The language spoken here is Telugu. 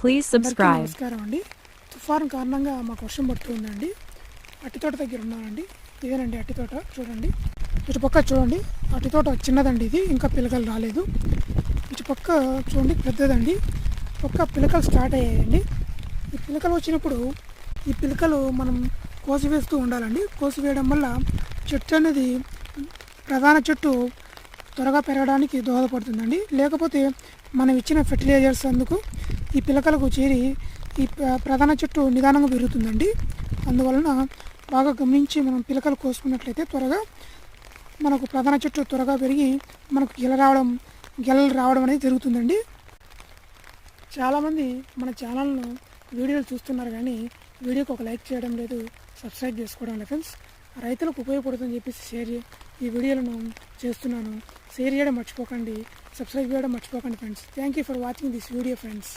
Please అందరికీ subscribe. నమస్కారం అండి. తుఫాను కారణంగా మాకు వర్షం పడుతుందండి. అట్టి తోట దగ్గర ఉన్నానండి. ఇదేనండి అట్టి తోట, చూడండి. ఇటుపక్క చూడండి, అట్టి తోట చిన్నదండి, ఇది ఇంకా పిలకలు రాలేదు. ఇటుపక్క చూడండి పెద్దదండి, ఒక్క పిలకలు స్టార్ట్ అయ్యాయండి. ఈ పిలకలు వచ్చినప్పుడు ఈ పిలకలు మనం కోసివేస్తూ ఉండాలండి. కోసివేయడం వల్ల చెట్టు అనేది ప్రధాన చెట్టు త్వరగా పెరగడానికి దోహదపడుతుందండి. లేకపోతే మనం ఇచ్చిన ఫెర్టిలైజర్స్ అందుకు ఈ పిలకలకు చేరి ఈ ప్రధాన చెట్టు నిదానంగా పెరుగుతుందండి. అందువలన బాగా గమనించి మనం పిలకలు కోసుకున్నట్లయితే త్వరగా మనకు ప్రధాన చెట్టు త్వరగా పెరిగి మనకు గెలలు రావడం అనేది జరుగుతుందండి. చాలామంది మన ఛానల్ను వీడియోలు చూస్తున్నారు కానీ వీడియోకి ఒక లైక్ చేయడం లేదు, సబ్స్క్రైబ్ చేసుకోవడం లేదు ఫ్రెండ్స్. రైతులకు ఉపయోగపడుతుందని చెప్పేసి ఈ వీడియోలను చేస్తున్నాను. షేర్ చేయడం మర్చిపోకండి, సబ్స్క్రైబ్ చేయడం మర్చిపోకండి friends. Thank you for watching this video friends.